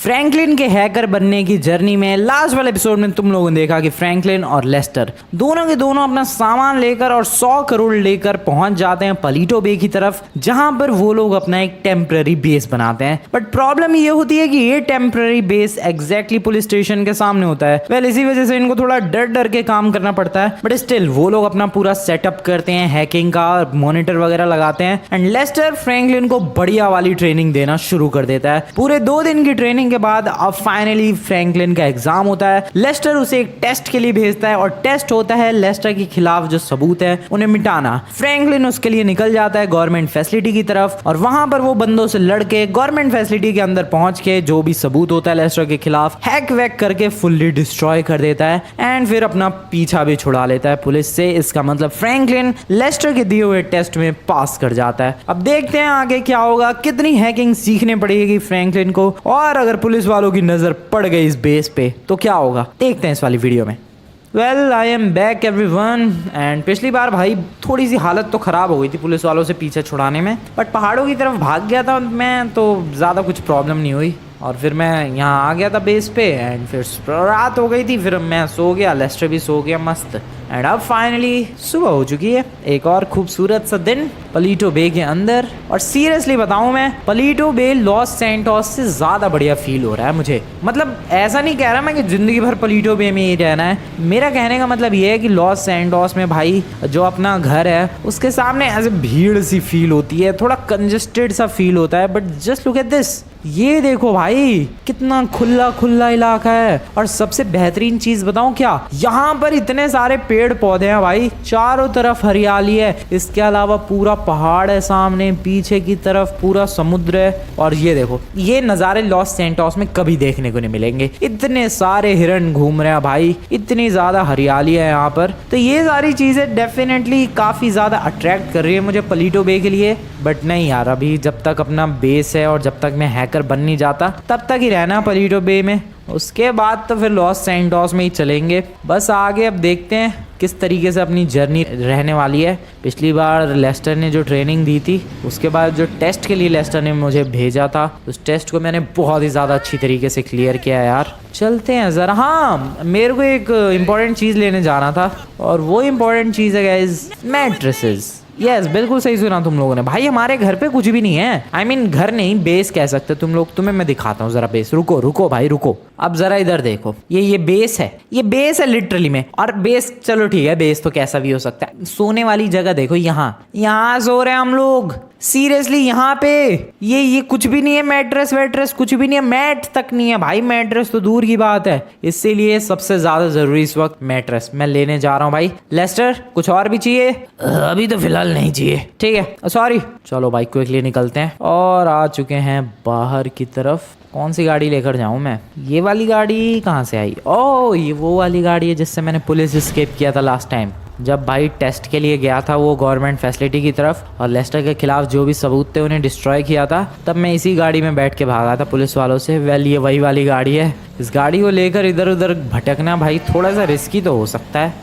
Franklin के hacker बनने की जर्नी में लास्ट वाले एपिसोड में तुम लोगों ने देखा कि फ्रैंकलिन और लेस्टर दोनों के दोनों अपना सामान लेकर और 100 करोड़ लेकर पहुंच जाते हैं पलीटो बे की तरफ, जहां पर वो लोग अपना एक टेम्पररी बेस बनाते हैं। बट प्रॉब्लम ये होती है कि ये temporary base exactly police station के सामने होता है। वेल, इसी वजह से इनको थोड़ा डर डर के काम करना पड़ता है। बट स्टिल वो लोग अपना पूरा सेटअप करते हैं, हैकिंग का मॉनिटर वगैरह लगाते हैं। एंड लेस्टर फ्रैंकलिन को बढ़िया वाली ट्रेनिंग देना शुरू कर देता है। पूरे 2 दिन की ट्रेनिंग के बाद अब फाइनली फ्रैंकलिन का एग्जाम होता है। लेस्टर उसे एक टेस्ट के लिए भेजता है और टेस्ट होता है लेस्टर के खिलाफ जो सबूत है उन्हें मिटाना। फ्रैंकलिन उसके लिए निकल जाता है गवर्नमेंट फैसिलिटी की तरफ और वहां पर वो बंदों से लड़के गवर्नमेंट फैसिलिटी के अंदर पहुंच के जो भी सबूत होता है लेस्टर के खिलाफ हैक वैक करके फुल्ली डिस्ट्रॉय कर देता है एंड फिर अपना पीछा भी छुड़ा लेता है पुलिस से। इसका मतलब फ्रैंकलिन लेस्टर के दिए हुए टेस्ट में पास कर जाता है। अब देखते हैं आगे क्या होगा, कितनी हैकिंग सीखने पड़ेगी फ्रैंकलिन को, और अगर पुलिस वालों की नजर पड़ गई इस बेस पे तो क्या होगा, देखते हैं इस वाली वीडियो में। Well, I am back everyone. And पिछली बार भाई थोड़ी सी हालत तो ख़राब हो गई थी पुलिस वालों से पीछे छुड़ाने में, बट पहाड़ों की तरफ भाग गया था मैं तो ज़्यादा कुछ प्रॉब्लम नहीं हुई और फिर मैं यहाँ आ गया था बेस पे एंड फिर रात हो गई थी, फिर मैं सो गया, लेस्टर भी सो गया मस्त। एंड अब फाइनली सुबह हो चुकी है, एक और खूबसूरत सा दिन पलीटो बे के अंदर। और सीरियसली बताऊं मैं, पलीटो बे लॉस सैंटोस से ज़्यादा बढ़िया फील हो रहा है मुझे। मतलब ऐसा नहीं कह रहा मैं कि ज़िंदगी भर पलीटो बे में ही रहना है, मेरा कहने का मतलब ये है कि लॉस सैंटोस में भाई जो अपना घर है उसके सामने ऐसे भीड़ सी फील होती है, थोड़ा कंजेस्टेड सा फील होता है। But just look at this, ये देखो भाई कितना खुला खुला इलाका है। और सबसे बेहतरीन चीज बताऊं क्या, यहाँ पर इतने सारे पेड़ पौधे हैं भाई, चारों तरफ हरियाली है, इसके अलावा पूरा पहाड़ है सामने, पीछे की तरफ पूरा समुद्र है। और ये देखो, ये नज़ारे लॉस सैंटोस में कभी देखने को नहीं मिलेंगे। इतने सारे हिरन घूम रहे हैं भाई, इतनी ज़्यादा हरियाली है यहाँ पर। तो ये सारी चीज़ें डेफिनेटली काफ़ी ज़्यादा अट्रैक्ट कर रही है मुझे पलीटो बे के लिए। बट नहीं यार, अभी जब तक अपना बेस है और जब तक मैं हैकर बन नहीं जाता तब तक ही रहना पलीटो बे में, उसके बाद तो फिर लॉस सैंटोस में ही चलेंगे। बस आगे अब देखते हैं किस तरीके से अपनी जर्नी रहने वाली है। पिछली बार लेस्टर ने जो ट्रेनिंग दी थी, उसके बाद जो टेस्ट के लिए लेस्टर ने मुझे भेजा था, उस टेस्ट को मैंने बहुत ही ज़्यादा अच्छी तरीके से क्लियर किया है यार। चलते हैं ज़रा। हाँ, मेरे को एक इम्पॉर्टेंट चीज़ लेने जाना था और वो इम्पॉर्टेंट चीज़ है गाइस, मैट्रेसेस। यस, बिल्कुल सही सुना तुम लोगों ने भाई, हमारे घर पे कुछ भी नहीं है। आई मीन घर नहीं, बेस कह सकते तुम लोग। तुम्हें मैं दिखाता हूँ जरा बेस। रुको रुको भाई रुको, अब जरा इधर देखो, ये बेस है, ये बेस है लिटरली में। और बेस चलो ठीक है, बेस तो कैसा भी हो सकता है। सोने वाली जगह देखो, यहाँ सो रहे हैं हम लोग। सीरियसली यहाँ पे ये कुछ भी नहीं है, मैट्रेस वैट्रेस कुछ भी नहीं है, मैट तक नहीं है भाई, मैट्रेस तो दूर की बात है। इसीलिए सबसे ज्यादा जरूरी इस वक्त मैट्रेस मैं लेने जा रहा हूँ भाई। लेस्टर कुछ और भी चाहिए? अभी तो फिलहाल नहीं चाहिए, ठीक है, सॉरी। चलो भाई क्विकली निकलते हैं और आ चुके हैं बाहर की तरफ। कौन सी गाड़ी लेकर जाऊं मैं? ये वाली गाड़ी कहाँ से आई? ओह, ये वो वाली गाड़ी है जिससे मैंने पुलिस एस्केप किया था लास्ट टाइम, जब भाई टेस्ट के लिए गया था वो गवर्नमेंट फैसिलिटी की तरफ और लेस्टर के खिलाफ जो भी सबूत थे उन्हें डिस्ट्रॉय किया था। तब मैं इसी गाड़ी में बैठ के भागा था पुलिस वालों से। वेल, ये वही वाली गाड़ी है। इस गाड़ी को लेकर इधर उधर भटकना भाई थोड़ा सा रिस्की तो हो सकता है,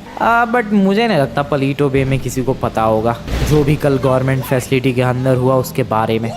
बट मुझे नहीं लगता पलीटो बे में किसी को पता होगा जो भी कल गवर्नमेंट फैसिलिटी के अंदर हुआ उसके बारे में।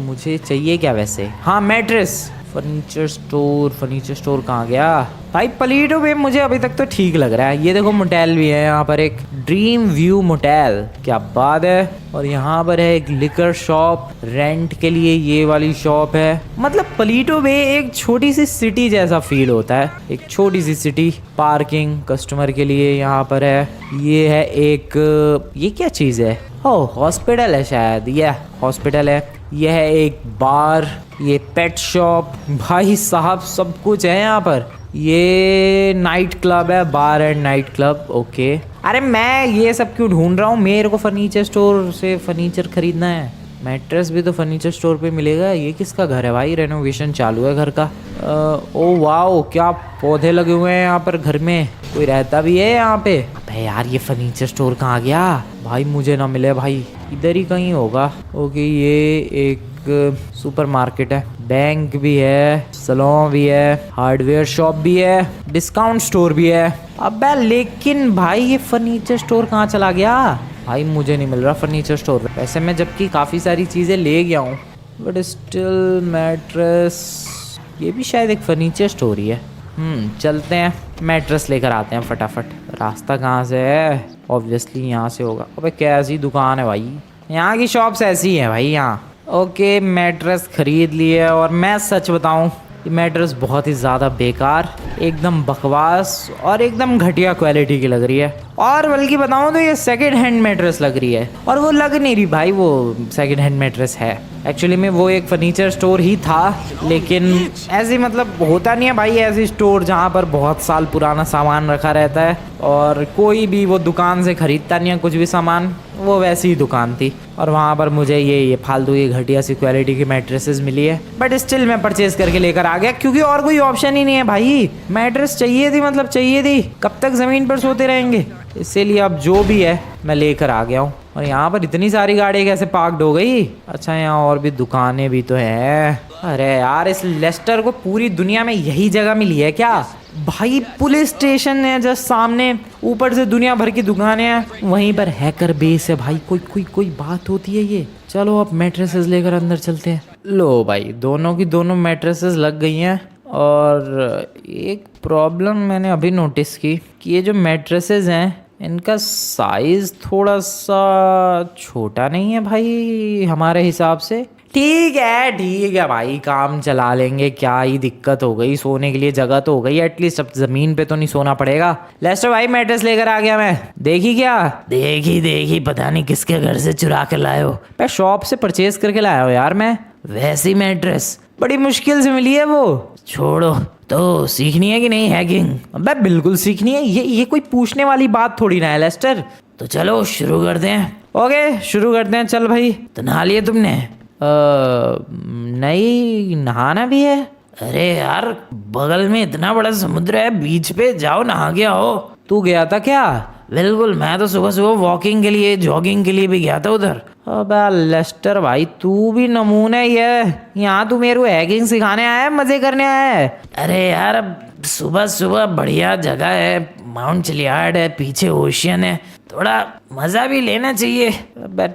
मुझे चाहिए क्या वैसे? हाँ, मैट्रेस। फर्नीचर स्टोर कहाँ गया भाई? पलीटो बे मुझे अभी तक तो ठीक लग रहा है। ये देखो मोटेल भी है यहाँ पर, एक ड्रीम व्यू मोटेल, क्या बात है। और यहाँ पर है एक लिकर शॉप रेंट के लिए, ये वाली शॉप है। मतलब पलीटो बे एक छोटी सी सिटी जैसा फील होता है, एक छोटी सी सिटी। पार्किंग कस्टमर के लिए यहाँ पर है। ये है एक, ये क्या चीज़ है? ओह, हॉस्पिटल है शायद, यह हॉस्पिटल है। यह है एक बार, ये पेट शॉप, भाई साहब सब कुछ है यहाँ पर। ये नाइट क्लब है, बार एंड नाइट क्लब। ओके, अरे मैं ये सब क्यों ढूंढ रहा हूँ? मेरे को फर्नीचर स्टोर से फर्नीचर खरीदना है। मैट्रेस भी तो फर्नीचर स्टोर पे मिलेगा। ये किसका घर है भाई? रेनोवेशन चालू है घर का। ओ वाओ, क्या पौधे लगे हुए हैं यहाँ पर घर में, कोई रहता भी है यहाँ पे। अबे यार, ये फर्नीचर स्टोर कहाँ गया भाई? मुझे ना मिले भाई, इधर ही कहीं होगा। ओके, ये एक सुपर मार्केट है, बैंक भी है, सलून भी है, हार्डवेयर शॉप भी है, डिस्काउंट स्टोर भी है। अबे लेकिन भाई ये फर्नीचर स्टोर कहाँ चला गया भाई? मुझे नहीं मिल रहा फर्नीचर स्टोर। वैसे मैं जबकि काफ़ी सारी चीज़ें ले गया हूँ, बट स्टिल मैट्रेस ये भी शायद एक फर्नीचर स्टोर ही है। चलते हैं, मैट्रेस लेकर आते हैं फटाफट। रास्ता कहाँ से है? ऑब्वियसली यहाँ से होगा। अबे कैसी दुकान है भाई, यहाँ की शॉप्स ऐसी हैं भाई यहाँ। ओके, मैट्रेस खरीद लिए। और मैं सच बताऊँ, ये मैट्रेस बहुत ही ज़्यादा बेकार, एकदम बकवास और एकदम घटिया क्वालिटी की लग रही है। और बल्कि बताऊँ तो ये सेकंड हैंड मैट्रेस लग रही है, और वो लग नहीं रही भाई वो सेकंड हैंड मैट्रेस है। एक्चुअली में वो एक फर्नीचर स्टोर ही था, लेकिन ऐसे मतलब होता नहीं है भाई ऐसी स्टोर जहाँ पर बहुत साल पुराना सामान रखा रहता है और कोई भी वो दुकान से ख़रीदता नहीं है कुछ भी सामान। वो वैसी ही दुकान थी और वहाँ पर मुझे ये फालतू ये घटिया सी क्वालिटी की मैट्रेसेस मिली है। बट स्टिल मैं परचेज करके लेकर आ गया, क्योंकि और कोई ऑप्शन ही नहीं है भाई। मैट्रेस चाहिए थी, मतलब चाहिए थी, कब तक ज़मीन पर सोते रहेंगे। इसीलिए अब जो भी है मैं लेकर आ गया हूँ। और यहाँ पर इतनी सारी गाड़ी कैसे पार्कड हो गई? अच्छा, यहाँ और भी दुकानें भी तो हैं। अरे यार, इस लेस्टर को पूरी दुनिया में यही जगह मिली है क्या भाई? पुलिस स्टेशन है जस्ट सामने, ऊपर से दुनिया भर की दुकानें हैं, वहीं पर हैकर बेस है भाई। कोई बात होती है ये। चलो अब मैट्रेसेस लेकर अंदर चलते हैं। लो भाई, दोनों की दोनों मैट्रेसेस लग गई हैं। और एक प्रॉब्लम मैंने अभी नोटिस की कि ये जो मैट्रेसेस हैं इनका साइज़ थोड़ा सा छोटा नहीं है भाई हमारे हिसाब से। ठीक है भाई, काम चला लेंगे, क्या ही दिक्कत हो गई, सोने के लिए जगह तो हो गई एटलीस्ट। अब ज़मीन पे तो नहीं सोना पड़ेगा। लेस्टर भाई, मैट्रेस लेकर आ गया मैं। देखी क्या? देखी, पता नहीं किसके घर से चुरा कर लाए हो। मैं शॉप से परचेज करके लाया हो यार मैं। वैसी मैट्रेस बड़ी मुश्किल से मिली है वो। छोड़ो, तो सीखनी है कि नहीं हैकिंग? अबे बिल्कुल सीखनी है, ये कोई पूछने वाली बात थोड़ी ना है लेस्टर। तो चलो शुरू करते हैं। ओके, शुरू करते हैं। चल भाई, तो नहा लिए तुमने? नहीं, नहाना भी है? अरे यार, बगल में इतना बड़ा समुद्र है, बीच पे जाओ नहा के आओ। तू गया था क्या? बिल्कुल, मैं तो सुबह वॉकिंग के लिए, जॉगिंग के लिए भी गया था उधर। अबे लेस्टर भाई, तू भी नमूना ही है। यहाँ तू मेरे को हैकिंग सिखाने आया है, मजे करने आया है? अरे यार, अब सुबह बढ़िया जगह है, माउंट चिलियार्ड है, पीछे ओशियन है, थोड़ा मज़ा भी लेना चाहिए।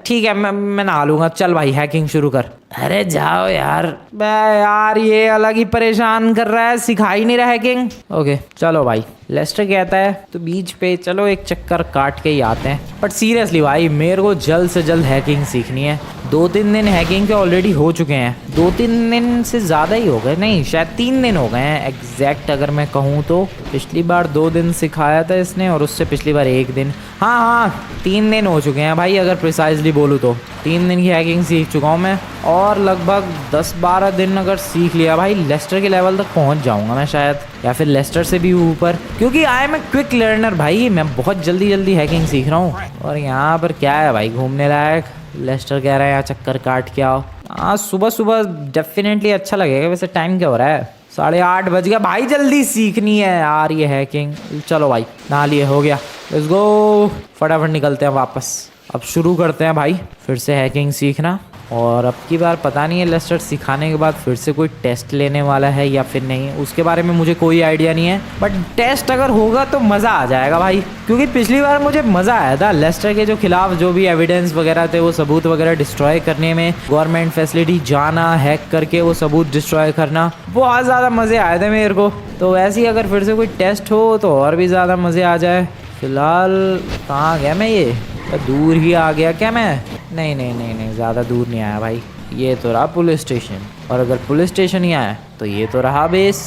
ठीक है, मैं नहा लूँगा। चल भाई, हैकिंग शुरू कर। अरे जाओ यार। बे यार, ये अलग ही परेशान कर रहा है, सिखा ही नहीं रहा हैकिंग। ओके चलो भाई, लेस्टर कहता है तो बीच पे चलो एक चक्कर काट के ही आते हैं। बट सीरियसली भाई, मेरे को जल्द से जल्द हैकिंग सीखनी है। 2-3 दिन हैकिंग के ऑलरेडी हो चुके हैं, 2-3 दिन से ज़्यादा ही हो गए, नहीं शायद 3 दिन हो गए हैं एग्जैक्ट अगर मैं कहूँ तो। पिछली बार 2 दिन सिखाया था इसने और उससे पिछली बार 1 दिन। हाँ 3 दिन हो चुके हैं भाई, अगर प्रिसाइजली बोलूँ तो 3 दिन की हैकिंग सीख चुका हूँ मैं। और लगभग 10-12 दिन अगर सीख लिया भाई, लेस्टर के लेवल तक पहुँच जाऊँगा मैं शायद, या फिर लेस्टर से भी ऊपर, क्योंकि I am a quick learner भाई। मैं बहुत जल्दी हैकिंग सीख रहा हूँ। और यहाँ पर क्या है भाई घूमने लायक? लेस्टर कह रहा है यहाँ चक्कर काट के आओ। हाँ, सुबह डेफिनेटली अच्छा लगेगा। वैसे टाइम क्या हो रहा है? 8:30 बज गया भाई, जल्दी सीखनी है यार ये हैकिंग। चलो भाई, नहा लिए, हो गया, लेट्स गो। फटाफट निकलते हैं वापस। अब शुरू करते हैं भाई फिर से हैकिंग सीखना। और अब की बार पता नहीं है लेस्टर सिखाने के बाद फिर से कोई टेस्ट लेने वाला है या फिर नहीं, उसके बारे में मुझे कोई आइडिया नहीं है। बट टेस्ट अगर होगा तो मज़ा आ जाएगा भाई, क्योंकि पिछली बार मुझे मज़ा आया था लेस्टर के जो खिलाफ जो भी एविडेंस वगैरह थे, वो सबूत वगैरह डिस्ट्रॉय करने में, गवर्नमेंट फैसिलिटी जाना, हैक करके वो सबूत डिस्ट्रॉय करना, बहुत ज़्यादा मज़े आए थे मेरे को। तो वैसे ही अगर फिर से कोई टेस्ट हो तो और भी ज़्यादा मज़े आ जाए। फिलहाल कहाँ गया मैं? ये दूर ही आ गया क्या मैं? नहीं, ज़्यादा दूर नहीं आया भाई। ये तो रहा पुलिस स्टेशन, और अगर पुलिस स्टेशन ही आया तो ये तो रहा बेस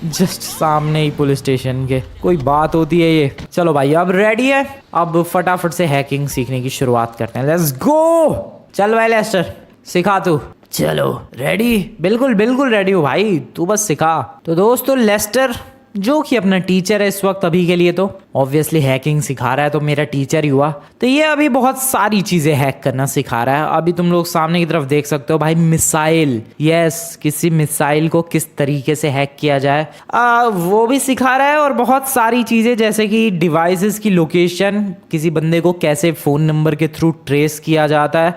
जस्ट सामने ही पुलिस स्टेशन के। कोई बात होती है ये? चलो भाई, अब रेडी है, अब फटाफट से हैकिंग सीखने की शुरुआत करते हैं। Let's go. चल भाई लेस्टर, सिखा तू। चलो रेडी? बिल्कुल रेडी हूँ भाई, तू बस सिखा। तो दोस्तों, लेस्टर जो कि अपना टीचर है इस वक्त अभी के लिए, तो ऑब्वियसली हैकिंग सिखा रहा है, तो मेरा टीचर ही हुआ। तो ये अभी बहुत सारी चीज़ें हैक करना सिखा रहा है। अभी तुम लोग सामने की तरफ देख सकते हो भाई, मिसाइल, यस, किसी मिसाइल को किस तरीके से हैक किया जाए वो भी सिखा रहा है। और बहुत सारी चीज़ें जैसे कि डिवाइसेस की लोकेशन, किसी बंदे को कैसे फ़ोन नंबर के थ्रू ट्रेस किया जाता है,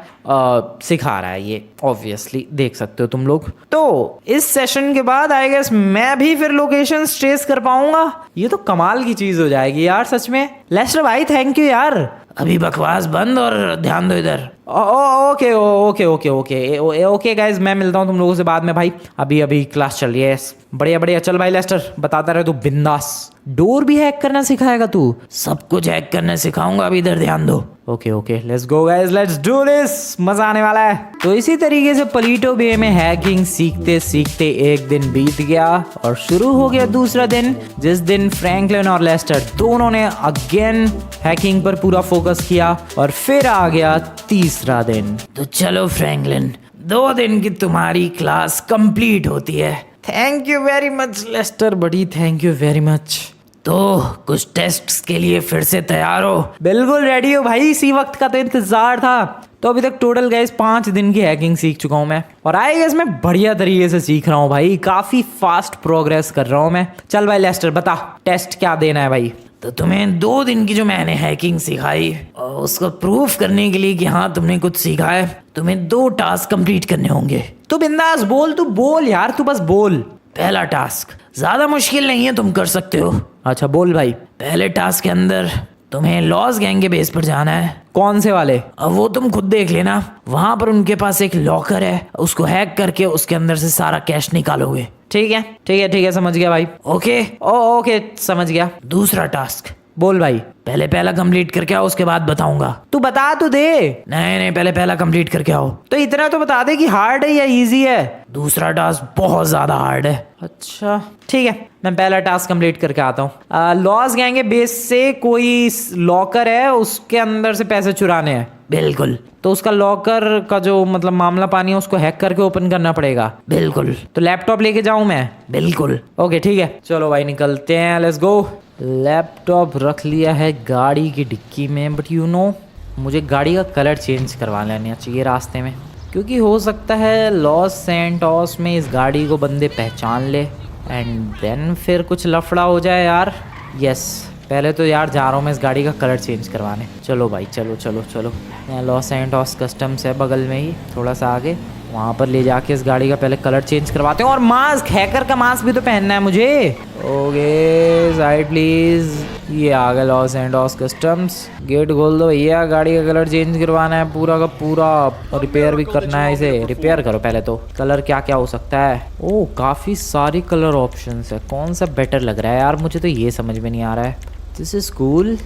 सिखा रहा है ये, ऑब्वियसली देख सकते हो तुम लोग। तो इस सेशन के बाद आई गेस मैं भी फिर लोकेशन ट्रेस कर पाऊंगा। ये तो कमाल की चीज़ हो जाएगी यार सच में। लेस्टर भाई थैंक यू यार। अभी बकवास बंद और ध्यान दो इधर। Okay okay okay okay okay guys, मैं मिलता हूँ तुम लोगों से बाद में भाई, अभी अभी क्लास चल रही है। बढ़िया बढ़िया, चल भाई लेस्टर, बताता रहे तू बिंदास। डोर भी हैक करना सिखाएगा तू? सब कुछ हैक करना सिखाऊंगा, अभी इधर ध्यान दो। Okay okay, let's go guys, let's do this, मजा आने वाला है। तो इसी तरीके से पलीटो बे में हैकिंग सीखते सीखते एक दिन बीत गया और शुरू हो गया दूसरा दिन, जिस दिन फ्रैंकलिन और लेस्टर दोनों ने अगेन हैकिंग पर पूरा फोकस किया। और फिर आ गया तीसरा दिन। तो चलो फ्रैंकलिन, 2 दिन की तुम्हारी क्लास कंप्लीट होती है। थैंक यू वेरी मच लेस्टर बड़ी, थैंक यू वेरी मच। तो कुछ टेस्ट्स के लिए फिर से तैयार हो? बिल्कुल रेडी हो भाई, इसी वक्त का तो इंतजार था। तो अभी तक टोटल गाइस 5 दिन की हैकिंग सीख चुका हूं मैं, और आई गेस मैं बढ़िया तरीके से सीख रहा हूं भाई, काफी फास्ट प्रोग्रेस कर रहा हूं मैं। चल भाई लेस्टर, बता टेस्ट क्या देना है भाई? तो तुम्हें 2 दिन की जो मैंने हैकिंग सिखाई उसको प्रूफ करने के लिए कि हाँ तुमने कुछ सीखा है, तुम्हें 2 टास्क कंप्लीट करने होंगे। तो बिंदास बोल, तू बोल यार, तू बस बोल। पहला टास्क ज्यादा मुश्किल नहीं है, तुम कर सकते हो। अच्छा बोल भाई। पहले टास्क के अंदर तुम्हें लॉस गैंग के बेस पर जाना है। कौन से वाले? अब वो तुम खुद देख लेना। वहां पर उनके पास एक लॉकर है, उसको हैक करके उसके अंदर से सारा कैश निकालोगे। ठीक है ठीक है ठीक है, समझ गया भाई। ओके ओके समझ गया। दूसरा टास्क बोल भाई। पहले पहला कंप्लीट करके आओ, उसके बाद बताऊंगा। तू बता तो दे। नहीं नहीं, पहले पहला कंप्लीट करके आओ। तो इतना तो बता दे कि हार्ड है या इजी है। दूसरा टास्क बहुत ज्यादा हार्ड है। अच्छा ठीक है, मैं पहला टास्क कंप्लीट करके आता हूँ। लॉस गैंग के बेस से कोई लॉकर है, उसके अंदर से पैसे चुराने हैं। बिल्कुल। तो उसका लॉकर का जो मतलब मामला पानी है, उसको हैक करके ओपन करना पड़ेगा। बिल्कुल। तो लैपटॉप लेके जाऊं मैं? बिल्कुल। ओके ठीक है, चलो भाई निकलते हैं, लेट्स गो। लैपटॉप रख लिया है गाड़ी की डिक्की में, बट यू नो मुझे गाड़ी का कलर चेंज करवा लेना चाहिए रास्ते में, क्योंकि हो सकता है लॉस सैंटोस में इस गाड़ी को बंदे पहचान ले एंड देन फिर कुछ लफड़ा हो जाए यार। यस, पहले तो यार जा रहा हूँ मैं इस गाड़ी का कलर चेंज करवाने। चलो भाई चलो चलो चलो, यहाँ लॉस सैंटोस कस्टम्स है बगल में ही, थोड़ा सा आगे, वहाँ पर ले जाके इस गाड़ी का पहले कलर चेंज करवाते हैं। और मास्क, हैकर का मास्क भी तो पहनना है मुझे। Okay side please. ये आ गया लॉस सैंटोस कस्टम्स, गेट खोल दो भैया, गाड़ी का कलर चेंज करवाना है पूरा का पूरा, रिपेयर भी करना है इसे। रिपेयर करो पहले तो। कलर क्या क्या हो सकता है? ओह काफ़ी सारी कलर ऑप्शंस है, कौन सा बेटर लग रहा है यार, मुझे तो ये समझ में नहीं आ रहा है। This is cool,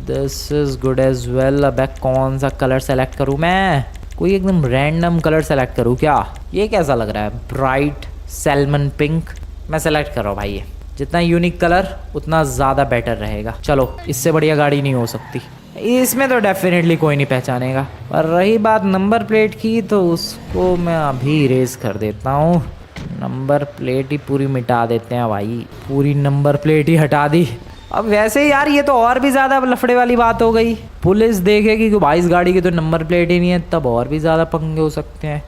this is good as well. अब कौन सा कलर सेलेक्ट करूँ मैं? कोई एकदम रैंडम कलर सेलेक्ट करूँ क्या? ये कैसा लग रहा है? Bright salmon pink. मैं सेलेक्ट कर रहा हूँ भाई, ये जितना यूनिक कलर उतना ज़्यादा बेटर रहेगा। चलो, इससे बढ़िया गाड़ी नहीं हो सकती। इसमें तो डेफिनेटली कोई नहीं पहचानेगा। और रही बात नंबर प्लेट की, तो उसको मैं अभी इरेज कर देता हूँ। नंबर प्लेट ही पूरी मिटा देते हैं भाई, पूरी नंबर प्लेट ही हटा दी। अब वैसे यार ये तो और भी ज़्यादा लफड़े वाली बात हो गई, पुलिस देखेगी कि भाई इस गाड़ी की तो नंबर प्लेट ही नहीं है, तब और भी ज़्यादा पंगे हो सकते हैं।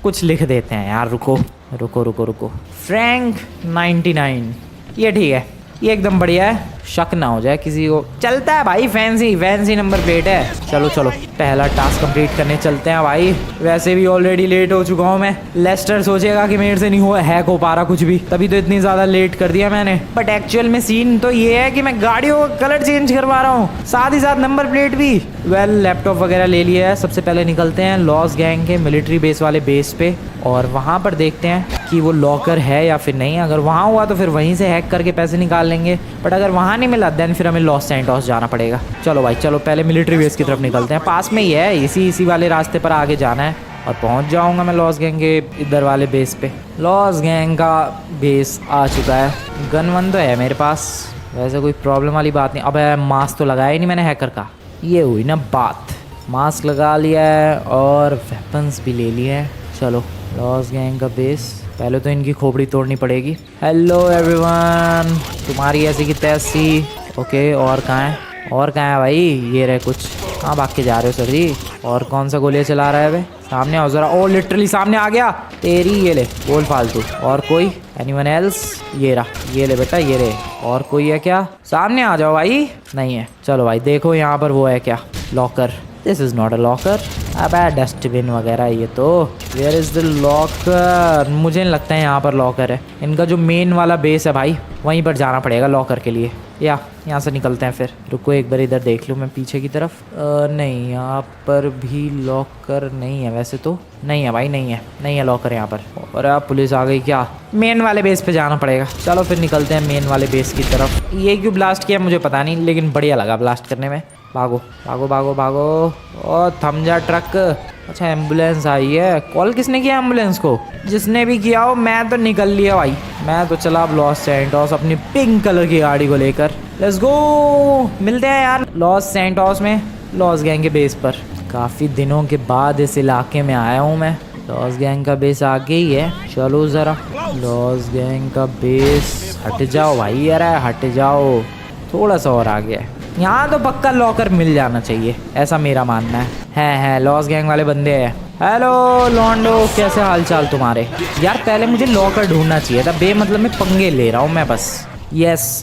कुछ लिख देते हैं यार, रुको रुको रुको रुको। फ्रैंक 99, ये ठीक है, ये एकदम बढ़िया है, शक ना हो जाए किसी को। चलता है भाई, फैंसी नंबर प्लेट है। चलो चलो, पहला टास्क कंप्लीट करने चलते हैं भाई। वैसे भी ऑलरेडी लेट हो चुका हूँ मैं। लेस्टर सोचेगा कि मेरे से नहीं हुआ हैक हो पा रहा कुछ भी, तभी तो इतनी ज़्यादा लेट कर दिया मैंने। बट एक्चुअल में सीन तो ये है कि मैं गाड़ियों का कलर चेंज करवा रहा हूँ, साथ ही साथ नंबर प्लेट भी। वेल, लैपटॉप वगैरह ले लिया है। सबसे पहले निकलते हैं लॉस गैंग के मिलिट्री बेस वाले बेस पे, और वहाँ पर देखते हैं कि वो लॉकर है या फिर नहीं। अगर वहाँ हुआ तो फिर वहीं से हैक करके पैसे निकाल लेंगे, बट अगर वहाँ नहीं मिला देन फिर हमें लॉस सैंटोस जाना पड़ेगा। चलो भाई चलो, पहले मिलिट्री बेस की तरफ निकलते हैं, पास में ही है, इसी वाले रास्ते पर आगे जाना है और पहुँच जाऊँगा मैं लॉस गैंग के इधर वाले बेस पे। लॉस गैंग का बेस आ चुका है। गन वन तो है मेरे पास, वैसे कोई प्रॉब्लम वाली बात नहीं। अब मास्क तो लगाया ही नहीं मैंने हैकर का, ये हुई ना बात। मास्क लगा लिया है और वेपन्स भी ले लिए हैं। चलो लॉस गैंग का बेस, पहले तो इनकी खोपड़ी तोड़नी पड़ेगी। हेलो एवरीवन, तुम्हारी ऐसी की तैसी। ओके, और कहाँ है? और कहाँ है भाई? ये रहे कुछ। कहाँ भाग के जा रहे हो सर जी? और कौन सा गोलियाँ चला रहा है बे? सामने आओ ज़रा। ओ लिटरली सामने आ गया तेरी, ये ले बोल फालतू। और कोई? Anyone else? ये रहा, ये ले बेटा, ये रहे। और कोई है क्या? सामने आ जाओ भाई। नहीं है? चलो भाई देखो यहाँ पर वो है क्या, locker. This is not a locker, अबे डस्टबिन वगैरह ये तो। Where is the locker? मुझे नहीं लगता है यहाँ पर लॉकर है। इनका जो मेन वाला बेस है भाई, वहीं पर जाना पड़ेगा लॉकर के लिए। या यहाँ से निकलते हैं फिर। रुको एक बार इधर देख लूँ मैं पीछे की तरफ। नहीं, यहाँ पर भी लॉकर नहीं है वैसे तो। नहीं है भाई, नहीं है लॉकर यहाँ पर। और अब पुलिस आ गई क्या? मेन वाले बेस पे जाना पड़ेगा। चलो फिर निकलते हैं मेन वाले बेस की तरफ। ये क्यों ब्लास्ट किया मुझे पता नहीं, लेकिन बढ़िया लगा ब्लास्ट करने में। भागो भागो भागो भागो। और थम जा ट्रक। अच्छा एम्बुलेंस आई है। कॉल किसने किया एम्बुलेंस को? जिसने भी किया हो, मैं तो निकल लिया भाई। मैं तो चला अब लॉस सैंटोस अपनी पिंक कलर की गाड़ी को लेकर। Let's go. मिलते हैं यार लॉस सैंटोस में, लॉस गैंग के बेस पर। काफ़ी दिनों के बाद इस इलाके में आया हूँ मैं। लॉस गैंग का बेस आगे ही है। चलो ज़रा लॉस गैंग का बेस। हट जाओ भाई, अरे हट जाओ। थोड़ा सा और आगे है। यहाँ तो पक्का लॉकर मिल जाना चाहिए, ऐसा मेरा मानना है। लॉस गैंग वाले बंदे हैं। हेलो लॉन्डो, कैसे हाल चाल तुम्हारे? यार पहले मुझे लॉकर ढूंढना चाहिए था, बेमतलब में पंगे ले रहा हूँ मैं बस। यस,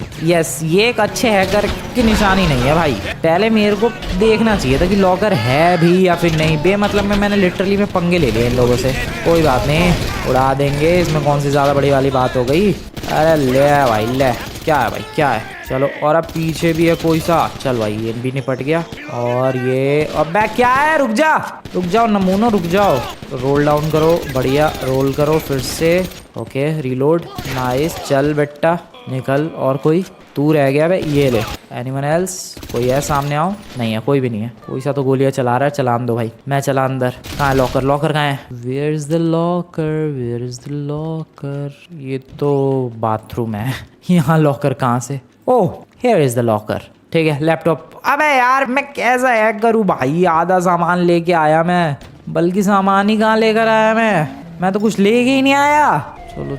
ये एक अच्छे हैकर की निशानी नहीं है भाई। पहले मेरे को देखना चाहिए था कि लॉकर है भी या फिर नहीं। बेमतलब में मैंने लिटरली में पंगे ले लिए इन लोगों से। कोई बात नहीं, उड़ा देंगे। इसमें कौन सी ज़्यादा बड़ी वाली बात हो गई। अरे ले भाई ले। क्या है भाई, क्या है? चलो और अब पीछे भी है कोई सा। चल भाई ये भी निपट गया। और ये अब क्या है? रुक जाओ नमूनो, रुक जाओ। रोल डाउन करो, बढ़िया रोल करो फिर से। Okay reload, nice. चल बेटा निकल। और कोई तू रह गया भाई, ये ले। Anyone else? कोई है सामने? आओ। नहीं है, कोई भी नहीं है। कोई सा तो गोलियां चला रहा है, चलान दो भाई। मैं चला अंदर। कहाँ है लॉकर? लॉकर कहाँ है? Where is the locker? ये तो बाथरूम है। यहाँ लॉकर कहाँ से? Oh here is the locker. ठीक है लैपटॉप। अबे यार मैं कैसा हैक करूँ भाई? आधा सामान लेके आया मैं, बल्कि सामान ही कहाँ लेकर आया मैं तो कुछ लेके ही नहीं आया। चलो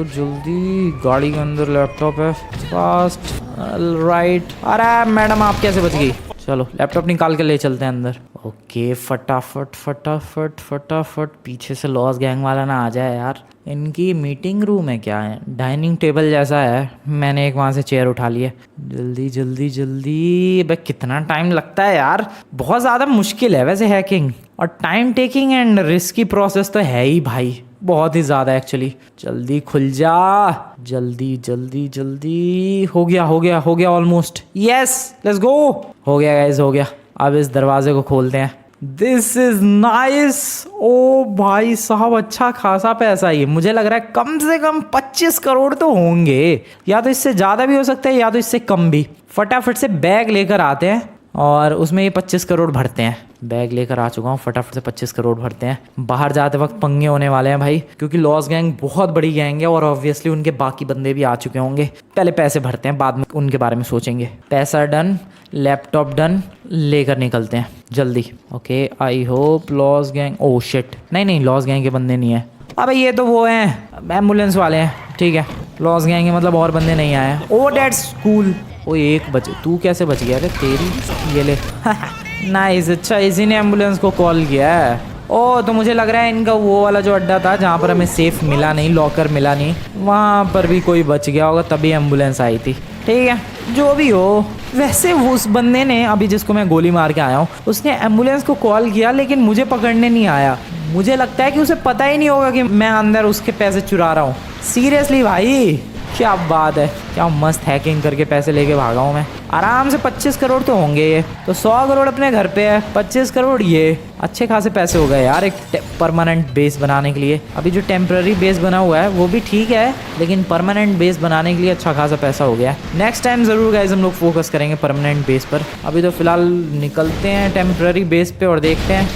जल्दी। गाड़ी के अंदर लैपटॉप है। Fast right. अरे मैडम आप कैसे बच गई? चलो लैपटॉप निकाल के ले चलते हैं अंदर। ओके फटाफट पीछे से लॉस गैंग वाला ना आ जाए यार। इनकी मीटिंग रूम है क्या है? डाइनिंग टेबल जैसा है। मैंने एक वहाँ से चेयर उठा ली है। जल्दी। भाई कितना टाइम लगता है यार? बहुत ज़्यादा मुश्किल है वैसे हैकिंग, और time taking and risky process तो है ही भाई, बहुत ही ज़्यादा एक्चुअली। जल्दी खुल जा। जल्दी। हो गया ऑलमोस्ट। Yes let's go. हो गया गाइस, हो गया। अब इस दरवाजे को खोलते हैं। This is nice. ओ भाई साहब अच्छा खासा पैसा ही है। मुझे लग रहा है कम से कम 25 करोड़ तो होंगे, या तो इससे ज़्यादा भी हो सकता है या तो इससे कम भी। फटाफट से बैग लेकर आते हैं और उसमें ये 25 करोड़ भरते हैं। बैग लेकर आ चुका हूँ, फटाफट से 25 करोड़ भरते हैं। बाहर जाते वक्त पंगे होने वाले हैं भाई, क्योंकि लॉस गैंग बहुत बड़ी गैंग है और ऑब्वियसली उनके बाकी बंदे भी आ चुके होंगे। पहले पैसे भरते हैं, बाद में उनके बारे में सोचेंगे। पैसा डन, लैपटॉप डन, लेकर निकलते हैं जल्दी। Okay I hope loss gang. Oh shit, नहीं लॉस गैंग के बंदे नहीं है। अबे ये तो वो हैं एम्बुलेंस वाले हैं। ठीक है लॉस गैंग है, मतलब और बंदे नहीं आए हैं। ओ डेट्स कूल। ओ एक बचे, तू कैसे बच गया? अरे तेरी ये ले। नाइस। अच्छा इसी ने एम्बुलेंस को कॉल किया है। ओ तो मुझे लग रहा है इनका वो वाला जो अड्डा था जहाँ पर हमें सेफ मिला नहीं, लॉकर मिला नहीं, वहाँ पर भी कोई बच गया होगा, तभी एम्बुलेंस आई थी। ठीक है जो भी हो। वैसे उस बंदे ने अभी जिसको मैं गोली मार के आया हूँ, उसने एम्बुलेंस को कॉल किया लेकिन मुझे पकड़ने नहीं आया। मुझे लगता है कि उसे पता ही नहीं होगा कि मैं अंदर उसके पैसे चुरा रहा हूँ। सीरियसली भाई क्या बात है, क्या मस्त हैकिंग करके पैसे लेके भागा हूँ मैं। आराम से 25 करोड़ तो होंगे ये तो। 100 करोड़ अपने घर पे है, 25 करोड़ ये अच्छे खासे पैसे हो गए यार एक परमानेंट बेस बनाने के लिए। अभी जो टेम्पररी बेस बना हुआ है वो भी ठीक है, लेकिन परमानेंट बेस बनाने के लिए अच्छा खासा पैसा हो गया। नेक्स्ट टाइम ज़रूर गाइस हम लोग फोकस करेंगे परमानेंट बेस पर। अभी तो फिलहाल निकलते हैं टेम्पररी बेस पे और देखते हैं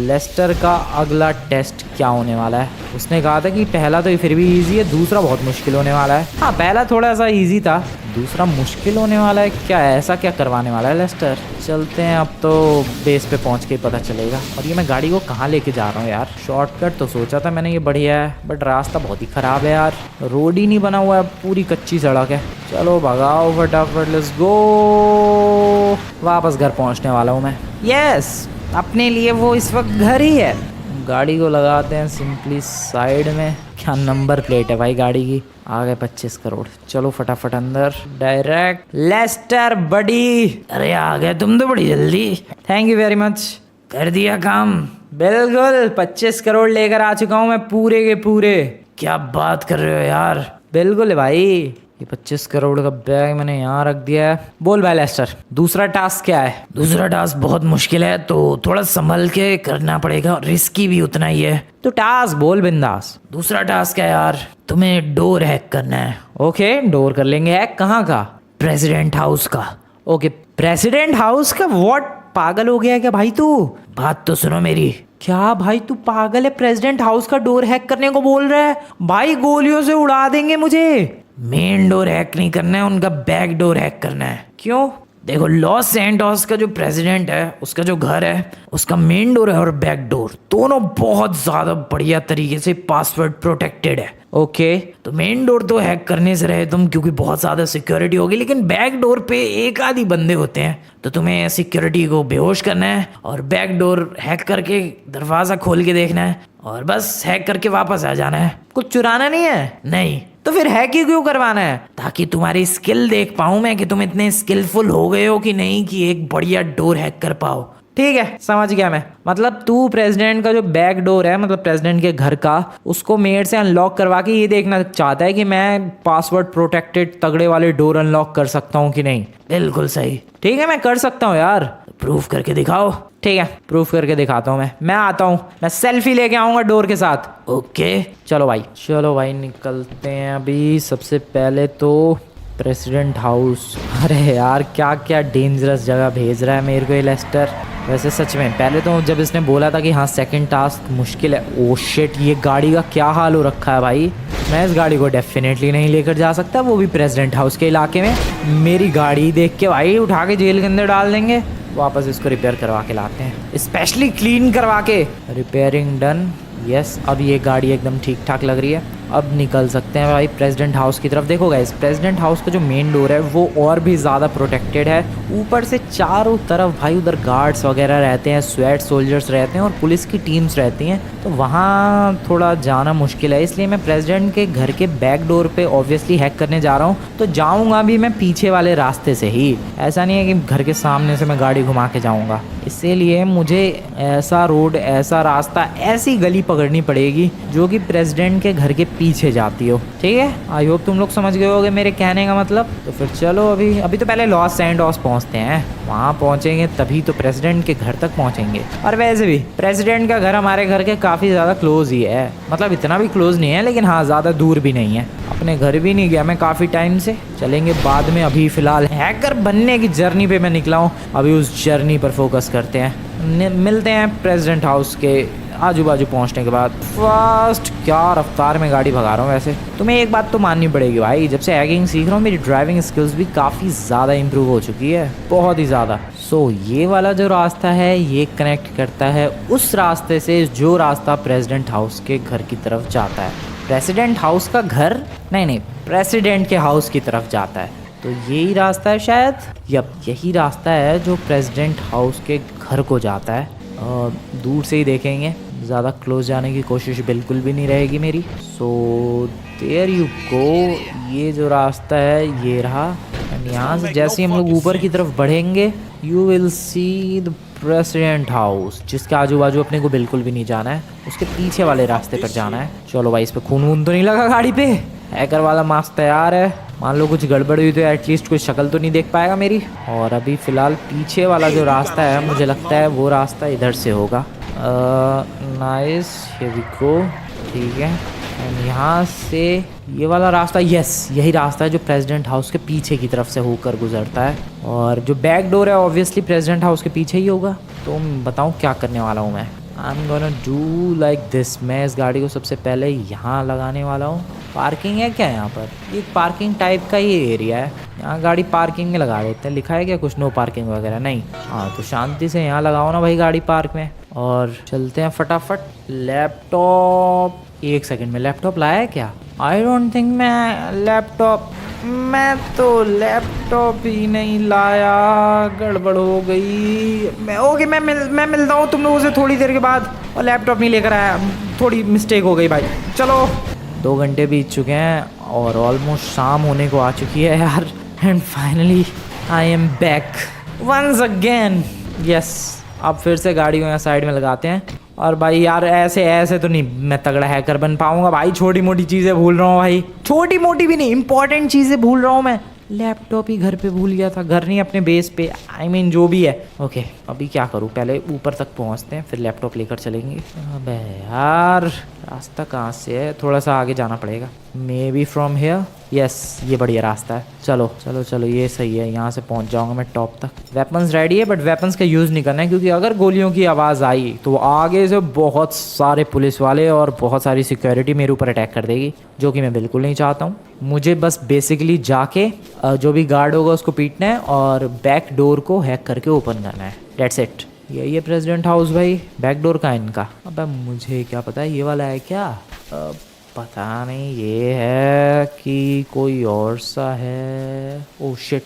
लेस्टर का अगला टेस्ट क्या होने वाला है। उसने कहा था कि पहला तो फिर भी इजी है, दूसरा बहुत मुश्किल होने वाला है। हाँ पहला थोड़ा सा इजी था, दूसरा मुश्किल होने वाला है। क्या है ऐसा क्या करवाने वाला है लेस्टर? चलते हैं अब तो बेस पे पहुंच के पता चलेगा। और ये मैं गाड़ी को कहाँ लेके जा रहा हूँ यार? शॉर्टकट तो सोचा था मैंने ये बढ़िया है, बट रास्ता बहुत ही ख़राब है यार। रोड ही नहीं बना हुआ है, पूरी कच्ची सड़क है। चलो भगाओ फटाफट, लेट्स गो। वापस घर पहुँचने वाला हूँ मैं। यस अपने लिए वो इस वक्त घर ही है। गाड़ी को लगाते हैं सिंपली साइड में। क्या नंबर प्लेट है भाई गाड़ी की। आ गए 25 करोड़। चलो फटाफट अंदर डायरेक्ट। लेस्टर बडी, अरे आ गए तुम तो बड़ी जल्दी। Thank you very much. कर दिया काम। बिल्कुल 25 करोड़ लेकर आ चुका हूँ मैं पूरे के पूरे। क्या बात कर रहे हो यार। बिल्कुल भाई, ये 25 करोड़ का बैग मैंने यहाँ रख दिया है। बोल भाई लेस्टर, दूसरा टास्क क्या है? दूसरा टास्क बहुत मुश्किल है, तो थोड़ा संभल के करना पड़ेगा, रिस्की भी उतना ही है। तो टास्क बोल बिंदास। दूसरा टास्क है यार, तुम्हें डोर हैक करना है। ओके, डोर कर लेंगे हैक। कहाँ का? प्रेसिडेंट हाउस का। ओके, प्रेसिडेंट हाउस का? व्हाट, पागल हो गया है क्या भाई तू? बात तो सुनो मेरी। क्या भाई तू पागल है? प्रेसिडेंट हाउस का डोर हैक करने को बोल रहा है? भाई गोलियों से उड़ा देंगे मुझे। मेन डोर हैक नहीं करना है, उनका बैक डोर हैक करना है। क्यों? देखो, लॉस सैंटोस का जो प्रेसिडेंट है, उसका जो घर है, उसका मेन डोर है और बैक डोर दोनों बहुत ज्यादा बढ़िया तरीके से पासवर्ड प्रोटेक्टेड है। ओके, तो मेन डोर तो हैक करने से रहे तुम, क्योंकि बहुत ज्यादा सिक्योरिटी होगी, लेकिन बैक डोर पे एक आधी बंदे होते हैं, तो तुम्हें सिक्योरिटी को बेहोश करना है और बैक डोर हैक करके दरवाजा खोल के देखना है और बस हैक करके वापस आ जाना है। कुछ चुराना नहीं है? नहीं। तो फिर हैक ही क्यों करवाना है? ताकि तुम्हारी स्किल देख पाऊं मैं कि तुम इतने स्किलफुल हो गए हो कि नहीं कि एक बढ़िया डोर हैक कर पाओ। ठीक है, समझ गया मैं। मतलब तू प्रेसिडेंट का जो बैक डोर है, मतलब प्रेसिडेंट के घर का, उसको मेड से अनलॉक करवा के ये देखना चाहता है कि मैं पासवर्ड प्रोटेक्टेड तगड़े वाले डोर अनलॉक कर सकता हूँ कि नहीं। बिल्कुल सही। ठीक है, मैं कर सकता हूँ यार। प्रूफ करके दिखाओ। ठीक है, प्रूफ करके दिखाता हूँ मैं आता हूँ, मैं सेल्फी लेके आऊँगा डोर के साथ। ओके, चलो भाई निकलते हैं अभी। सबसे पहले तो प्रेसिडेंट हाउस। अरे यार, क्या क्या डेंजरस जगह भेज रहा है मेरे को ये लेस्टर। वैसे सच में पहले तो जब इसने बोला था कि हाँ सेकंड टास्क मुश्किल है, ओ शिट, ये गाड़ी का क्या हाल हो रखा है भाई। मैं इस गाड़ी को डेफिनेटली नहीं लेकर जा सकता, वो भी प्रेसिडेंट हाउस के इलाके में। मेरी गाड़ी देख के भाई उठा के जेल के अंदर डाल देंगे। वापस इसको रिपेयर करवा के लाते हैं, स्पेशली क्लीन करवा के। Repairing done. यस, अब ये गाड़ी एकदम ठीक ठाक लग रही है। अब निकल सकते हैं भाई प्रेसिडेंट हाउस की तरफ। देखो गाइस, प्रेसिडेंट हाउस का जो मेन डोर है वो और भी ज़्यादा प्रोटेक्टेड है। ऊपर से चारों तरफ भाई उधर गार्ड्स वगैरह रहते हैं, स्वेट सोल्जर्स रहते हैं और पुलिस की टीम्स रहती हैं, तो वहाँ थोड़ा जाना मुश्किल है। इसलिए मैं प्रेसिडेंट के घर के बैक डोर पे ऑब्वियसली हैक करने जा रहा हूँ, तो जाऊँगा भी मैं पीछे वाले रास्ते से ही। ऐसा नहीं है कि घर के सामने से मैं गाड़ी घुमा के जाऊँगा। इसीलिए मुझे ऐसा रोड, ऐसा रास्ता, ऐसी गली पकड़नी पड़ेगी जो कि प्रेसिडेंट के घर के पीछे जाती हो। ठीक है, आई होप तुम लोग समझ गए होगे मेरे कहने का मतलब। तो फिर चलो अभी तो पहले लॉस सैंटोस पहुंचते हैं। वहाँ पहुंचेंगे तभी तो प्रेसिडेंट के घर तक पहुंचेंगे। और वैसे भी प्रेसिडेंट का घर हमारे घर के काफ़ी ज़्यादा क्लोज ही है, मतलब इतना भी क्लोज नहीं है, लेकिन हाँ ज़्यादा दूर भी नहीं है। अपने घर भी नहीं गया मैं काफ़ी टाइम से, चलेंगे बाद में। अभी फ़िलहाल हैकर बनने की जर्नी पे मैं निकला हूँ, अभी उस जर्नी पर फोकस करते हैं। मिलते हैं प्रेसिडेंट हाउस के आजू बाजू पहुंचने के बाद। फास्ट क्या रफ्तार में गाड़ी भगा रहा हूँ। वैसे तुम्हें एक बात तो माननी पड़ेगी भाई, जब से हैकिंग सीख रहा हूँ मेरी ड्राइविंग स्किल्स भी काफ़ी ज़्यादा इम्प्रूव हो चुकी है, बहुत ही ज़्यादा। सो ये वाला जो रास्ता है ये कनेक्ट करता है उस रास्ते से जो रास्ता प्रेसिडेंट हाउस के घर की तरफ जाता है। प्रेसिडेंट हाउस का घर नहीं, प्रेसिडेंट के हाउस की तरफ जाता है, तो यही रास्ता है शायद। यही रास्ता है जो प्रेसिडेंट हाउस के घर को जाता है। दूर से ही देखेंगे, ज़्यादा क्लोज जाने की कोशिश बिल्कुल भी नहीं रहेगी मेरी। सो देयर यू गो, ये जो रास्ता है ये रहा। एंड यहाँ से जैसे हम लोग ऊपर की तरफ बढ़ेंगे you will see the president house, जिसके आजू बाजू अपने को बिल्कुल भी नहीं जाना है, उसके पीछे वाले रास्ते पर जाना है। चलो भाई, इस पर खून वून तो नहीं लगा गाड़ी पे? हैकर वाला मास्क तैयार है, मान लो कुछ गड़बड़ हुई तो एटलीस्ट कोई शक्ल तो नहीं देख पाएगा मेरी। और अभी फ़िलहाल पीछे वाला जो रास्ता है मुझे लगता है वो रास्ता इधर से होगा। Nice, here we go. ठीक है, एंड यहाँ से ये वाला रास्ता, यस यही रास्ता है जो प्रेसिडेंट हाउस के पीछे की तरफ से होकर गुजरता है। और जो बैक डोर है ऑब्वियसली प्रेसिडेंट हाउस के पीछे ही होगा। तो बताऊँ क्या करने वाला हूँ मैं। I am gonna do like this. मैं इस गाड़ी को सबसे पहले यहाँ लगाने वाला हूँ। पार्किंग है क्या यहाँ पर? ये पार्किंग टाइप का ही एरिया है, यहाँ गाड़ी पार्किंग में लगा देते हैं। लिखा है क्या कुछ नो पार्किंग वगैरह? नहीं। हाँ, तो शांति से यहाँ लगाओ ना भाई गाड़ी पार्क में। और चलते हैं फटाफट। लैपटॉप, एक सेकंड में लैपटॉप लाया है क्या? आई डोंट थिंक मैं तो लैपटॉप ही नहीं लाया, गड़बड़ हो गई। मैं मिलता हूँ तुम लोगों से थोड़ी देर के बाद। और लैपटॉप नहीं लेकर आया, थोड़ी मिस्टेक हो गई भाई। चलो, 2 घंटे बीत चुके हैं और ऑलमोस्ट शाम होने को आ चुकी है यार। And finally I am back once again. Yes, अब फिर से गाड़ी को यहाँ साइड में लगाते हैं। और भाई यार ऐसे ऐसे तो नहीं मैं तगड़ा हैकर बन पाऊंगा भाई, छोटी मोटी चीज़ें भूल रहा हूँ भाई, छोटी मोटी भी नहीं, इंपॉर्टेंट चीज़ें भूल रहा हूँ मैं। लैपटॉप ही घर पे भूल गया था, घर नहीं अपने बेस पे, आई मीन जो भी है। ओके अभी क्या करूँ, पहले ऊपर तक पहुँचते हैं फिर लैपटॉप लेकर चलेंगे। अबे यार रास्ता कहाँ से है, थोड़ा सा आगे जाना पड़ेगा, may be from here. Yes ये बढ़िया रास्ता है, चलो चलो चलो ये सही है, यहाँ से पहुँच जाऊँगा मैं टॉप तक। वेपन्स रेडी है बट वेपन्स का यूज़ नहीं करना है, क्योंकि अगर गोलियों की आवाज़ आई तो आगे से बहुत सारे पुलिस वाले और बहुत सारी सिक्योरिटी मेरे ऊपर अटैक कर देगी, जो कि मैं बिल्कुल नहीं चाहता हूँ। मुझे बस बेसिकली जाके जो भी गार्ड होगा उसको पीटना है और बैक डोर को हैक करके ओपन करना है, डेट्स इट। यही है प्रेसिडेंट हाउस भाई, बैक डोर का इनका। अब मुझे क्या पता है ये वाला है क्या, पता नहीं ये है कि कोई और सा है। ओह शिट,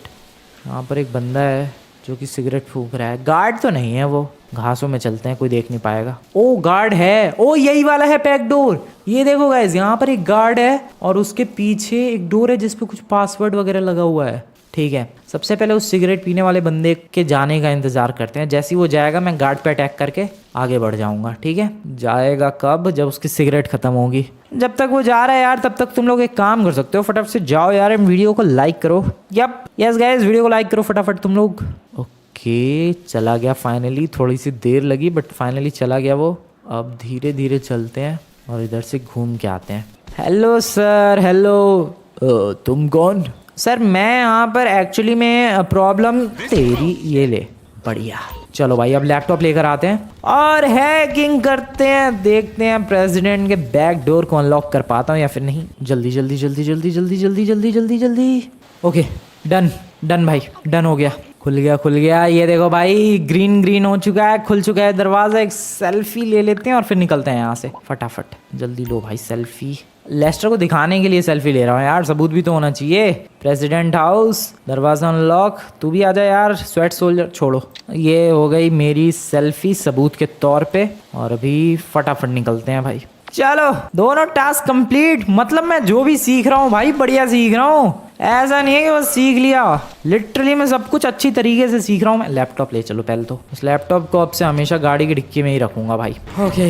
यहाँ पर एक बंदा है जो कि सिगरेट फूंक रहा है। गार्ड तो नहीं है वो, घासों में चलते हैं कोई देख नहीं पाएगा। ओ गार्ड है, ओ यही वाला है बैक डोर। ये देखो गाइस यहाँ पर एक गार्ड है और उसके पीछे एक डोर है जिसपे कुछ पासवर्ड वगैरह लगा हुआ है। ठीक है सबसे पहले उस सिगरेट पीने वाले बंदे के जाने का इंतजार करते हैं, जैसे ही वो जाएगा मैं गार्ड पे अटैक करके आगे बढ़ जाऊंगा। ठीक है जाएगा कब, जब उसकी सिगरेट खत्म होगी। जब तक वो जा रहा है यार तब तक तुम लोग एक काम कर सकते हो, फटाफट से जाओ यार एंड वीडियो को लाइक करो। यप यस गाइस वीडियो को लाइक करो फटाफट तुम लोग। ओके चला गया फाइनली, थोड़ी सी देर लगी बट फाइनली चला गया वो। अब धीरे धीरे चलते हैं और इधर से घूम के आते हैं। Hello sir, hello. तुम कौन? सर मैं यहाँ पर एक्चुअली में प्रॉब्लम तेरी ये ले, बढ़िया। चलो भाई अब लैपटॉप लेकर आते हैं और हैकिंग करते हैं, देखते हैं प्रेसिडेंट के बैक डोर को अनलॉक कर पाता हूँ या फिर नहीं। जल्दी जल्दी जल्दी जल्दी जल्दी जल्दी जल्दी जल्दी जल्दी। ओके डन डन भाई, डन हो गया, खुल गया खुल गया। ये देखो भाई ग्रीन ग्रीन हो चुका है, खुल चुका है दरवाज़ा। एक सेल्फी ले लेते हैं और फिर निकलते हैं यहाँ से फटाफट। जल्दी लो भाई सेल्फी, लेस्टर को दिखाने के लिए सेल्फी ले रहा हूँ यार, सबूत भी तो होना चाहिए। प्रेसिडेंट हाउस, दरवाज़ा अनलॉक, तू भी आ जा यार स्वेट सोल्जर। छोड़ो, ये हो गई मेरी सेल्फी सबूत के तौर पे। और अभी फटाफट निकलते हैं भाई। चलो दोनों टास्क कंप्लीट, मतलब मैं जो भी सीख रहा हूँ भाई बढ़िया सीख रहा हूँ, ऐसा नहीं है कि बस सीख लिया, लिटरली मैं सब कुछ अच्छी तरीके से सीख रहा हूँ मैं। लैपटॉप ले चलो पहले तो, उस लैपटॉप को अब से हमेशा गाड़ी की डिक्की में ही रखूंगा भाई। ओके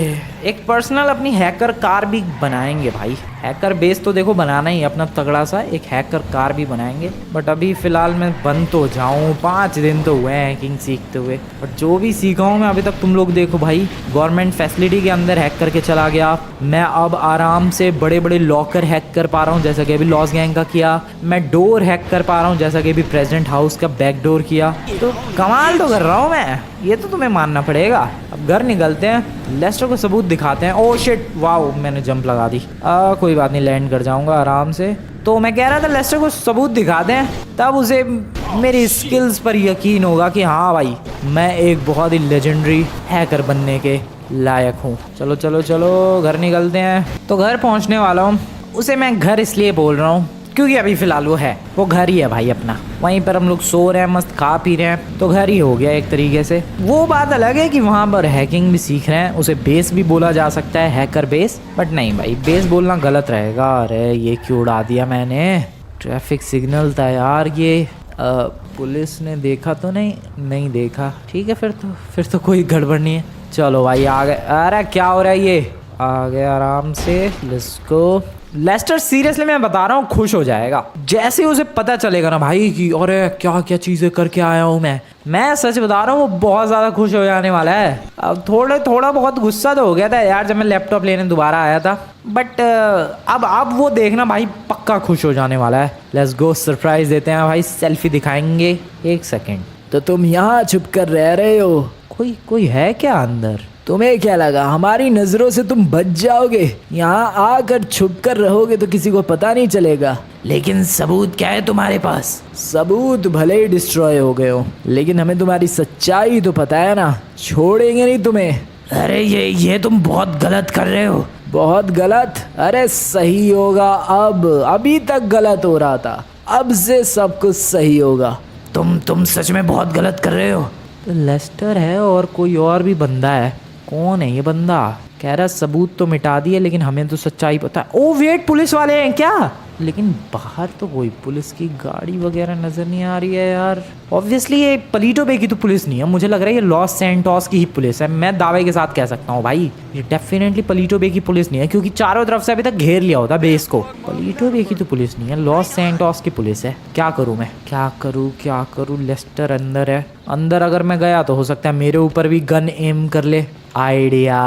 एक पर्सनल अपनी हैकर कार भी बनाएंगे भाई, हैकर बेस तो देखो बनाना ही अपना तगड़ा सा, एक हैकर कार भी बनाएंगे। बट अभी फिलहाल मैं बन तो जाऊँ, 5 दिन तो हुए हैं हैकिंग सीखते हुए, बट जो भी सीखा हूँ मैं अभी तक तुम लोग देखो भाई, गवर्नमेंट फैसिलिटी के अंदर हैक करके चला गया मैं। अब आराम से बड़े बड़े लॉकर हैक कर पा रहा हूँ जैसा कि अभी लॉस गैंग का किया, मैं डोर हैक कर पा रहा हूँ जैसा कि अभी प्रेसिडेंट हाउस का बैक डोर किया। तो कमाल तो कर रहा हूँ मैं, ये तो तुम्हें मानना पड़ेगा। अब घर निकलते हैं, लेस्टर को सबूत दिखाते हैं। ओह शिट, वाओ मैंने जंप लगा दी। कोई बात नहीं, लैंड कर जाऊंगा आराम से। तो मैं कह रहा था लेस्टर को सबूत दिखा दें, तब उसे मेरी स्किल्स पर यकीन होगा कि हाँ भाई मैं एक बहुत ही लेजेंडरी हैकर बनने के लायक हूँ। चलो चलो चलो घर निकलते हैं। तो घर पहुँचने वाला हूँ, उसे मैं घर इसलिए बोल रहा हूँ क्योंकि अभी फ़िलहाल वो घर ही है भाई अपना, वहीं पर हम लोग सो रहे हैं, मस्त खा पी रहे हैं, तो घर ही हो गया एक तरीके से। वो बात अलग है कि वहाँ पर हैकिंग भी सीख रहे हैं, उसे बेस भी बोला जा सकता है, हैकर बेस, बट नहीं भाई बेस बोलना गलत रहेगा। अरे ये क्यों उड़ा दिया मैंने, ट्रैफिक सिग्नल था यार ये। पुलिस ने देखा तो नहीं देखा, ठीक है फिर तो कोई गड़बड़ नहीं है। चलो भाई आ गए। अरे क्या हो रहा है, ये आ गए आराम से, लेट्स गो। लेस्टर सीरियसली मैं बता रहा हूँ खुश हो जाएगा जैसे ही उसे पता चलेगा ना भाई कि अरे क्या क्या चीज़ें करके आया हूँ मैं सच बता रहा हूँ, वो बहुत ज़्यादा खुश हो जाने वाला है। अब थोड़ा बहुत गुस्सा तो हो गया था यार जब मैं लैपटॉप लेने दोबारा आया था, बट अब वो देखना भाई पक्का खुश हो जाने वाला है। लेट्स गो सरप्राइज देते हैं भाई, सेल्फी दिखाएंगे। एक सेकेंड, तो तुम यहाँ छुप कर रह रहे हो, कोई है क्या अंदर? तुम्हें क्या लगा हमारी नजरों से तुम बच जाओगे? यहाँ आकर छुप कर रहोगे तो किसी को पता नहीं चलेगा। लेकिन सबूत क्या है तुम्हारे पास? सबूत भले ही डिस्ट्रॉय हो गए हो, लेकिन हमें तुम्हारी सच्चाई तो पता है ना, छोड़ेंगे नहीं तुम्हें। अरे ये तुम बहुत गलत कर रहे हो। बहुत गलत? अरे सही होगा, अभी तक गलत हो रहा था, अब से सब कुछ सही होगा। तुम सच में बहुत गलत कर रहे हो। तो लेस्टर है और कोई और भी बंदा है, कौन है ये बंदा? कह रहा सबूत तो मिटा दिए लेकिन हमें तो सच्चाई पता है। ओ वेट, पुलिस वाले हैं क्या? लेकिन बाहर तो कोई पुलिस की गाड़ी वगैरह नज़र नहीं आ रही है यार। ऑब्वियसली ये पलीटो बे की तो पुलिस नहीं है, मुझे लग रहा है ये लॉस सैंटोस की ही पुलिस है। मैं दावे के साथ कह सकता हूँ भाई ये डेफिनेटली पलीटो बे की पुलिस नहीं है, क्योंकि चारों तरफ से अभी तक घेर लिया होता बेस को। पलीटो बे की तो पुलिस नहीं है, लॉस सैंटोस की पुलिस है। क्या करूँ मैं, क्या करूँ? लेस्टर अंदर है, अंदर अगर मैं गया तो हो सकता है मेरे ऊपर भी गन एम कर ले। आइडिया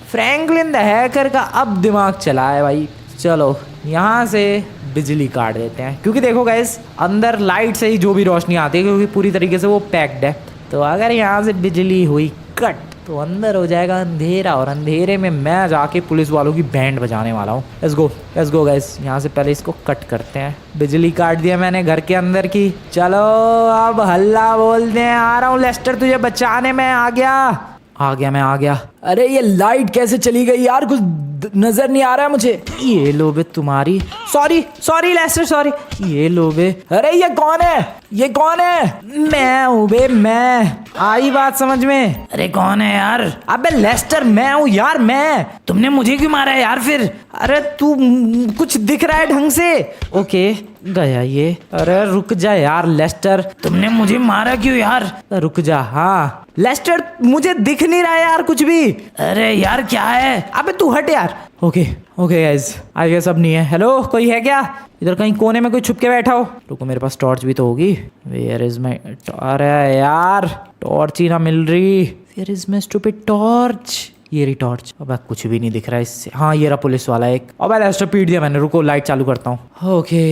फ्रैंकलिन द हैकर का अब दिमाग चला है भाई। चलो यहाँ से बिजली काट देते हैं, क्योंकि देखो गाइस अंदर लाइट से ही जो भी रोशनी आती है, क्योंकि पूरी तरीके से वो पैक्ड है। तो अगर यहाँ से बिजली हुई कट तो अंदर हो जाएगा अंधेरा, और अंधेरे में मैं जाके पुलिस वालों की बैंड बजाने वाला हूँ। लेट्स गो गाइस, यहाँ से पहले इसको कट करते हैं। बिजली काट दिया मैंने घर के अंदर की। चलो अब हल्ला बोलते हैं, आ रहा हूँ लेस्टर तुझे बचाने में। आ गया। अरे ये लाइट कैसे चली गई यार, कुछ नजर नहीं आ रहा है मुझे। ये लो बे तुम्हारी, सॉरी लेस्टर सॉरी। ये लो बे। अरे ये कौन है? मैं हूँ बे, मैं। आई बात समझ में? अरे कौन है यार? अबे लेस्टर मैं हूँ यार, मैं। तुमने मुझे क्यों मारा है यार फिर? अरे तू कुछ दिख रहा है ढंग से? ओके गया ये। अरे रुक जा यार लेस्टर, तुमने मुझे मारा क्यों यार? रुक जा। हाँ लेस्टर मुझे दिख नहीं रहा है यार कुछ भी। अरे यार क्या है? अबे तू हट यार। ओके गाइस, आई गेस अब नहीं है। हेलो कोई है क्या इधर? कहीं कोने में कोई छुप के बैठा हो? रुको मेरे पास टॉर्च भी तो होगी। Where is my? अरे यार टॉर्च ही ना मिल रही। Where is my stupid torch? ये रही टॉर्च। अब कुछ भी नहीं दिख रहा है इससे। हाँ ये रहा पुलिस वाला एक। अब लेस्टर पीट दिया मैंने। रुको लाइट चालू करता हूँ। Okay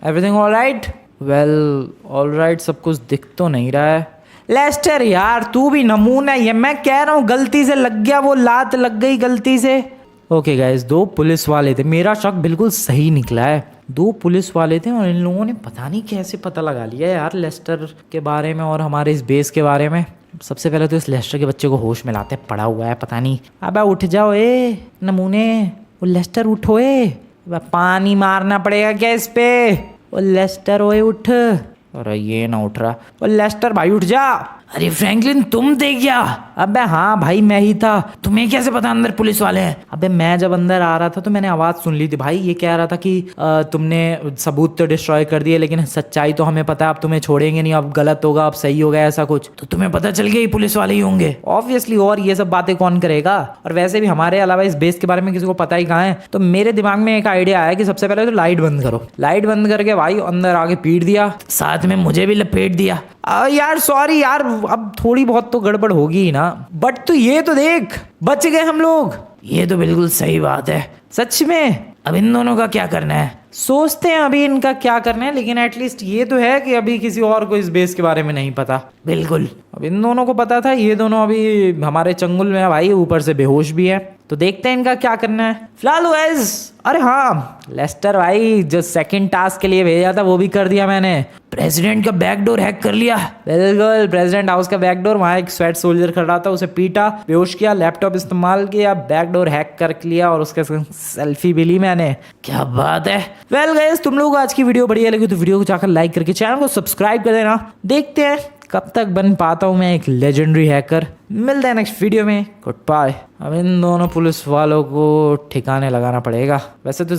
everything alright? Well alright, सब कुछ दिख तो नहीं रहा है। लेस्टर यार तू भी नमूना ही है, मैं कह रहा हूँ गलती से लग गया, वो लात लग गई गलती से। ओके गाइस, 2 पुलिस वाले थे। मेरा शक बिल्कुल सही निकला है। 2 पुलिस वाले थे और इन लोगों ने पता नहीं कैसे पता लगा लिया यार लेस्टर के बारे में और हमारे इस बेस के बारे में। सबसे पहले तो इस लेस्टर के बच्चे को होश में लाते, पड़ा हुआ है पता नहीं। अबे उठ जाओ ए नमूने, वो लेस्टर उठो ए। पानी मारना पड़ेगा क्या इस पे? वो लेस्टर ओए उठ। अरे ये ना उठ रहा। वो लेस्टर भाई उठ जा। अरे फ्रैंकलिन तुम थे क्या? अबे हाँ भाई मैं ही था। तुम्हें कैसे पता अंदर पुलिस वाले हैं? अबे मैं जब अंदर आ रहा था तो मैंने आवाज सुन ली थी भाई। ये कह रहा था कि तुमने सबूत तो डिस्ट्रॉय कर दिए, लेकिन सच्चाई तो हमें पता है, अब तुम्हें छोड़ेंगे नहीं, अब गलत होगा, अब सही होगा, ऐसा कुछ। तो तुम्हें पता चल गया पुलिस वाले ही होंगे ऑब्वियसली, और ये सब बातें कौन करेगा? और वैसे भी हमारे अलावा इस बेस के बारे में किसी को पता ही कहाँ है। तो मेरे दिमाग में एक आइडिया आया कि सबसे पहले तो लाइट बंद करो। लाइट बंद करके भाई अंदर आके पीट दिया, साथ में मुझे भी लपेट दिया। यार सॉरी यार, अब थोड़ी बहुत तो गड़बड़ होगी ही ना। बट तू ये तो देख, बच गए हम लोग। ये तो बिल्कुल सही बात है सच में। अब इन दोनों का क्या करना है? सोचते हैं अभी इनका क्या करना है, लेकिन एटलीस्ट ये तो है कि अभी किसी और को इस बेस के बारे में नहीं पता। बिल्कुल, अब इन दोनों को पता था। ये दोनों अभी हमारे चंगुल में है भाई, ऊपर से बेहोश भी है। तो देखते हैं इनका क्या करना है फिलहाल गाइस। अरे हाँ लेस्टर भाई, जो सेकंड टास्क के लिए भेजा था वो भी कर दिया मैंने। प्रेसिडेंट का बैकडोर हैक कर लिया। बिल्कुल प्रेसिडेंट हाउस का बैकडोर। वहाँ एक स्वेट सोल्जर खड़ा था, उसे पीटा, बेहोश किया, लैपटॉप इस्तेमाल किया, बैकडोर हैक कर लिया और उसके सेल्फी भी ली मैंने। क्या बात है। वेल गाइस, तुम लोगों को आज की वीडियो बढ़िया लगी तो वीडियो को जाकर लाइक करके चैनल को सब्सक्राइब कर देना। देखते हैं कब तक बन पाता हूँ मैं एक लेजेंडरी हैकर। मिलते हैं नेक्स्ट वीडियो में। Good bye. अब इन दोनों पुलिस वालों को ठिकाने लगाना पड़ेगा। वैसे तो